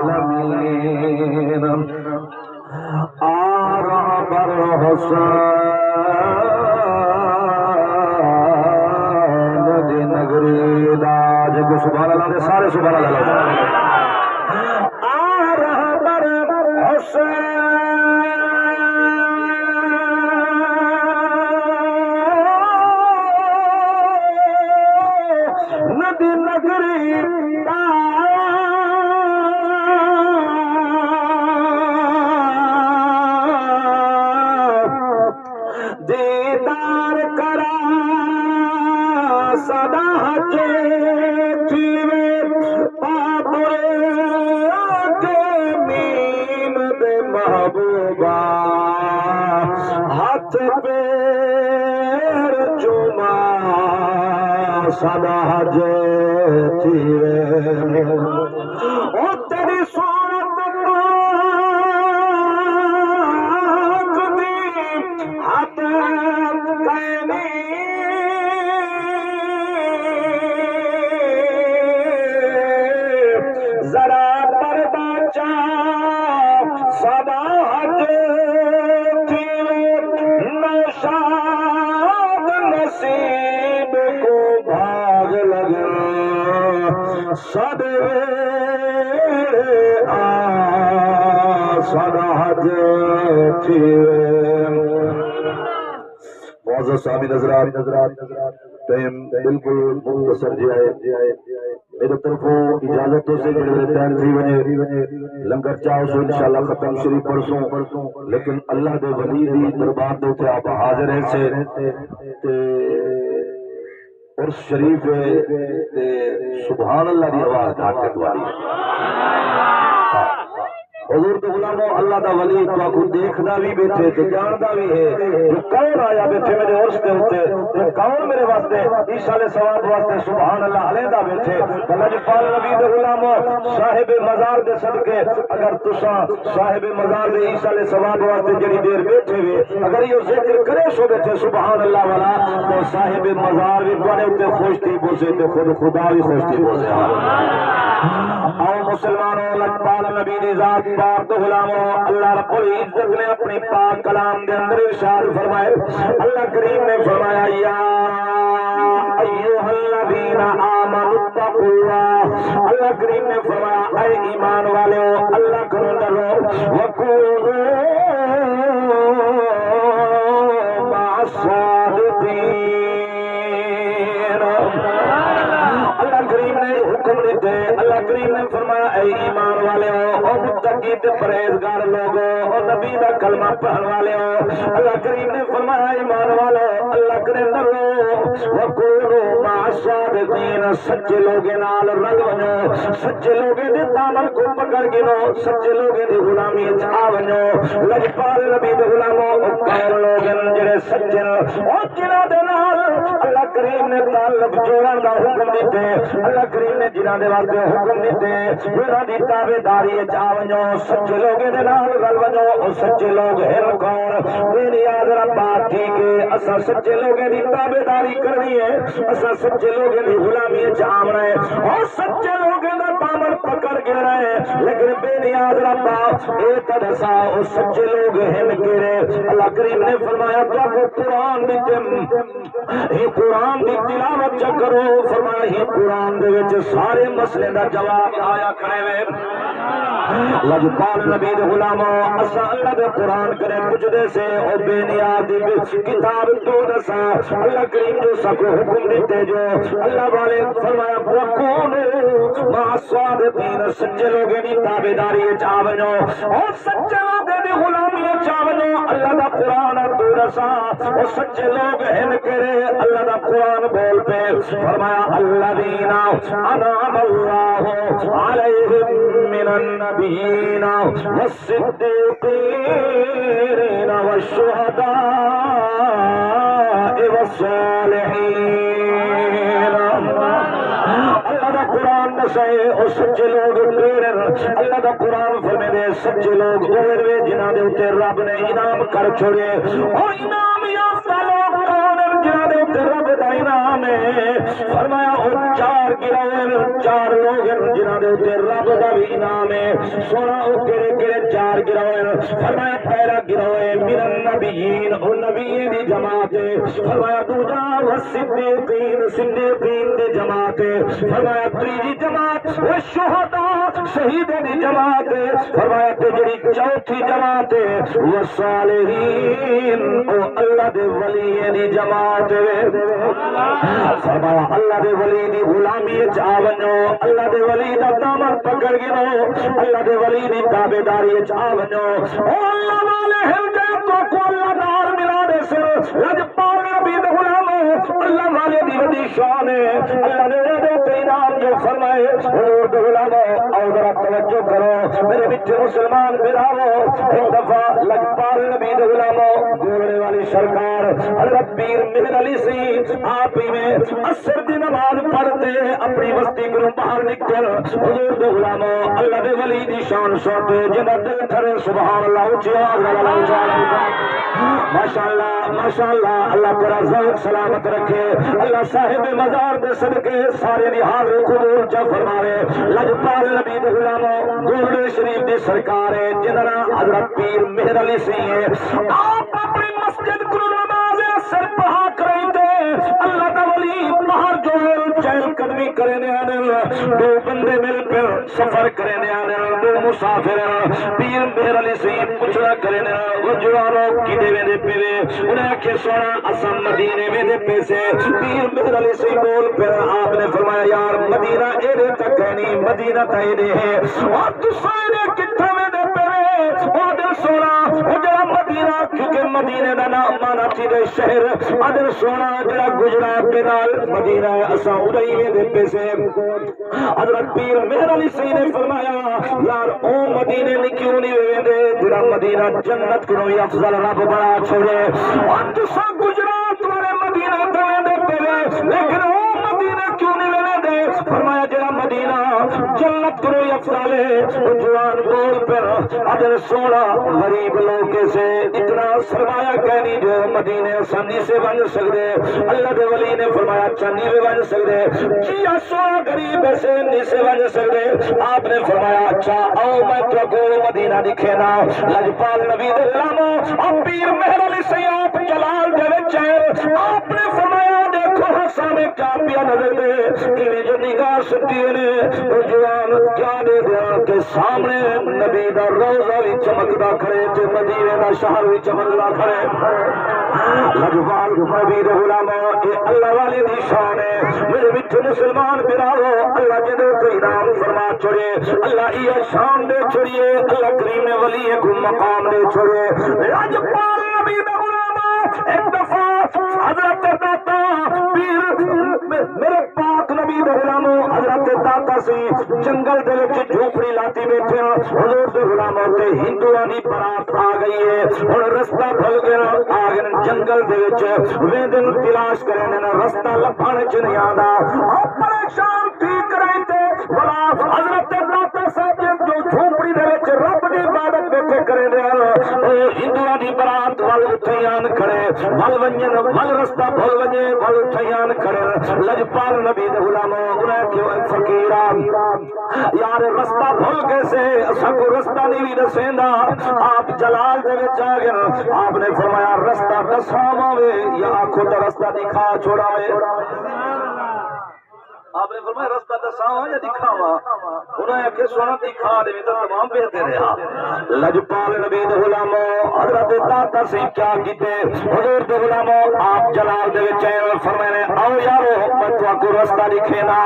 العالمین آرب الحسین دی نگری لاج کو سبحان اللہ دے سارے سبحان اللہ آرب الحسین ندی نگری دیدار کرا صدا چیوے پاپرے کے مین دے محبوبہ ہاتھ پیر چوما صدا چیوے او تیری صورت ہاتھ ذرا پردہ چاپ صدا نوشاد نصیب کو بھاگ لگا صدوے آ صدا معزز صحابی نظرات ٹائم بالکل مختصر جائے میرے طرفوں اجازتوں سے جڑے ٹائم تھی ونے لنگر چاہو سو انشاءاللہ ختم شریف پرسوں لیکن اللہ دے ولی دی دربار دے تے آپ حاضر ہیں سے اور شریف تے سبحان اللہ دی آواز طاقت والی حضور تو غلاموں اللہ دا ولی تو دیکھدا بھی بیٹھے تے جاندا بھی ہے جو کون آیا بیٹھے میرے عرش دے اوتے جو کون میرے واسطے عیسیٰ علیہ السلام واسطے سبحان اللہ علیحدہ بیٹھے اللہ جی پال نبی دے غلاموں صاحب مزار دے صدقے اگر تساں صاحب مزار دے عیسیٰ علیہ السلام واسطے جڑی دیر بیٹھے ہوئے اگر یہ ذکر کرے سو بیٹھے سبحان اللہ والا تو صاحب مزار بھی تواڈے اوتے خوش تھی بوسے تے خود خدا بھی خوش تھی بوسے آؤ مسلمانوں لجپال نبی دی ذات پاک تو غلاموں اللہ رب العزت نے اپنی پاک کلام دے اندر ارشاد فرمائے اللہ کریم نے فرمایا یا ایھا الذین آمنوا اتقوا اللہ اللہ کریم نے فرمایا اے ایمان والو اللہ کو ڈرو وکونوا مع الصادقین اللہ کریم نے حکم دیتے اللہ کریم نے فرمایا اے ایمان والے ہو او متقی تے پرہیزگار لوگو او نبی دا کلمہ پڑھن والے ہو اللہ کریم نے فرمایا ایمان والو اللہ کرے ڈرو وکونوا مع الصادقین سچے لوگے نال رل ونجو سچے لوگے دے دامن کو پکڑ گنو سچے لوگے دی غلامی وچ آ ونجو لجپال نبی دے غلامو او کون لوگ جڑے سچے او جنہاں دے نال اللہ کریم نے تعلق جوڑن دا حکم دیتے اللہ کریم نے جنہاں دے واسطے حکم دیتے انہاں دی تابعداری وچ آ ونجو سچے لوگے دے نال رل ونجو او سچے لوگ ہیں کون میری یاد ربا ٹھیک ہے اساں سچے لوگے دی تابعداری کرنی ہے اساں سچے لوگے دی غلامی وچ آونا ہے او سچے لوگے دا دامن پکڑ کے رہنا ہے لیکن بے نیاز ربا اے تدسا او سچے لوگ ہیں کیڑے اللہ کریم نے فرمایا تو قرآن دی قرآن دی تلاوت کرو فرمایا یہ قرآن دے وچ سارے مسئلے دا جواب آیا کھڑے وے لجپال نبی دے غلاموں اساں اللہ دے قرآن کرے کچھ دے سے او بے نیاز دی کتاب تو دسا اللہ کریم جو سب حکم دیتے جو اللہ والے فرمایا وکونوا مع الصادقین سچے لوگوں دی تابعداری وچ آ ونجو او سچے لوگوں دی غلامی وچ آ ونجو اللہ دا قرآن تو دسا او سچے لوگ ہیں کرے اللہ دا قرآن بول پہ فرمایا الذین انعم اللہ علیہم من النبیین والصدیقین والشہداء والصالحین اللہ دا قرآن نسائے او سچے لوگ پیرن اللہ دا قرآن فرمے دے سچے لوگ اوے جنہاں دے اوتے رب نے انعام کر چھوڑے او انعام یافتہ لوگ کون جنہاں دے اوتے رب دا انعام ہے فرمایا وہ چار گروہ چار لوگ جنہاں دے اوتے رب دا بھی انعام ہے سونا او کیڑے کیڑے چار گروہ فرمایا پہلا گروہ ہے من النبیین او نبیین دی جماعت ہے فرمایا دوجا والصدیقین صدیقین دی جماعت ہے فرمایا تیجی جماعت والشہداء شہیدوں دی جماعت ہے فرمایا تیجری چوتھی جماعت ہے والصالحین او اللہ دے ولی دی جماعت ہے فرمایا اللہ دے ولی دی غلامی وچ آ ونجو اللہ دے ولی دا دامن پکڑ گنو اللہ دے ولی دی تابعداری وچ آ ونجو او اللہ والے ہل گئے تو کو اللہ نار ملا دے سر لج پال نبی دے غلام اللہ والے دی وڈی شان ہے اللہ نے دے تے انعام جو فرمائے حضور دے غلام او ذرا توجہ کرو میرے وچ مسلمان بھراؤ ایک دفعہ لج پال نبی دے غلام گولڑے والی سرکار حضرت پیر مہر علی سی آپ ہی میں عصر دی نماز پڑھتے اپنی بستی کو باہر نکل حضور دے غلام اللہ دے ولی دی شان سنتے جنہ دل کرے سبحان اللہ اونچی آواز والا ماشاءاللہ اللہ تیرا ذوق سلامت رکھے اللہ صاحب مزار دے صدقے سارے دی حاضر قبول چا فرماوے لجپال نبی دے غلام گولڑے شریف دی سرکار ہے جنہ حضرت پیر مہر علی سی ہے آپ اپنی مسجد کو نماز اثر پڑھا کریں دے اللہ دا ولی باہر جو چہل قدمی کرنے آنے دو بندے مل کر سفر کرنے آنے دو مسافر پیر مہر علی سی پوچھنا کرنے وہ جواروں کی دے دے پیوے انہیں کہ سونا اسم مدینے میں دے پیسے پیر مہر علی سی بول پھر آپ نے فرمایا یار مدینہ ایرے تک نہیں مدینہ تائیدے ہے اور دوسرے کتھا میں دے پیوے اور دل سونا وہ جڑا مدینہ کیونکہ مدینہ دا نام مانا تھی دے شہر ادر سونا جڑا گجرات کے نال مدینہ اسا ادائی میں دے پیسے حضرت پیر مہر علی سی نے فرمایا یار او مدینے نے کیوں نہیں ہوئے دے جڑا مدینہ جنت کو نوی افضل رب بڑا چھوڑے اور تسا گجرات والے مدینہ تمہیں دے پیوے لیکن او مدینہ کیوں نہیں ہوئے دے فرمایا جڑا مدینہ جنت کو نوی افضل ہے وہ جوان بول پر ادر سونا غریب لوگ سے اتنا سرمایہ کہنی جو مدینے آسانی سے بن سکتے اللہ دے ولی نے فرمایا چانی میں بن سکتے جی سونا غریب سے نہیں سے بن سکتے آپ نے فرمایا اچھا آؤ میں تو کو مدینہ دکھے نا لجپال نبی دے غلامو اب پیر مہر علی سی آپ جلال دے وچ آپ نے فرمایا دیکھو سامنے کیا پیا نظر دے انہیں جو نگاہ سکتی نے وہ جوان کیا دے دیا کہ سامنے نبی دا روزہ بھی چمکدا کھڑے تے مدینے دا شہر بھی چمکدا کھڑے لجپال نبی دے غلامو اے اللہ والے دی شان ہے میرے وچ مسلمان بھراؤ اللہ جدے تو انعام فرما چھوڑے اللہ یہ شان دے چھوڑیے اللہ کریم نے ولی کو مقام دے چھوڑے لجپال نبی دے غلامو ایک دفعہ حضرت داتا پیر میرے پاک نبی دے غلامو حضرت داتا سی جنگل دے وچ جھوپڑی لاتی بیٹھے حضور دے غلاموں تے ہندوؤں دی برات آ گئی ہے ہن رستہ بھل گیا آ گئے جنگل دے وچ ویندن تلاش کرنے نا رستہ لبھن چ نہیں آندا آپ پریشان ٹھیک رہے تے بلا حضرت داتا صاحب جو جھوپڑی دے وچ رب دی عبادت بیٹھے کرے دے او ہندوؤں دی برات ول اٹھیان کھڑے ول ونجن ول رستہ بھل ونجے ول اٹھیان کھڑے لجپال نبی دے غلاموں انہیں کیوں فقیران یار رستہ بھول کیسے سب کو رستہ نہیں بھی دسیندا آپ جلال دے وچ آ گئے آپ نے فرمایا رستہ دساواں یا آنکھوں تے رستہ دکھا چھوڑاوے آپ نے فرمایا رستہ دساواں یا دکھاواں انہوں نے کہ سونا دکھا دے تو تمام بہتر ہے لجپال نبی دے غلاموں حضرت داتا سے کیا کیتے حضور دے غلاموں آپ جلال دے وچ آئے فرمایا آؤ یارو میں تو کو رستہ دکھینا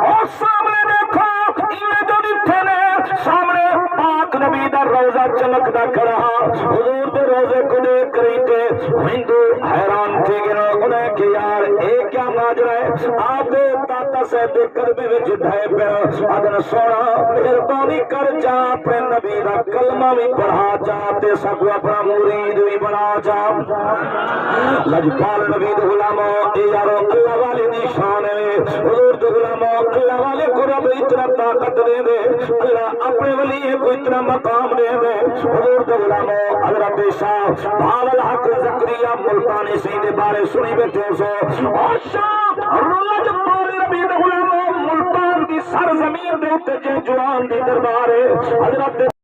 اور سامنے دیکھو ایویں جو دکھے نے سامنے پاک نبی دا روزہ چمکدا کھڑا حضور دے روزے کو دیکھ رہی تے ہندو حیران تھے گئے انہیں کہ یار اے کیا ماجرا ہے آپ دے داتا حسین دے قدمے وچ ڈھے پیا اذن سونا مہربانی کر جا اپنے نبی دا کلمہ بھی پڑھا جا تے سب اپنا مرید بھی بنا جا لجپال نبی دے غلاموں اے یارو اللہ والے دی شان ہے حضور دے غلاموں اللہ والے کو رب اتنا طاقت دے دے اللہ اپنے ولی کو اتنا مقام دے دے حضور دے غلاموں حضرت شاہ بہاول حق زکریا ملتانی سی دے بارے سنی بیٹھے سو اور شاہ لجپال نبی دے غلاموں ملتان دی سرزمین دے اوتے جوان دی دربار ہے حضرت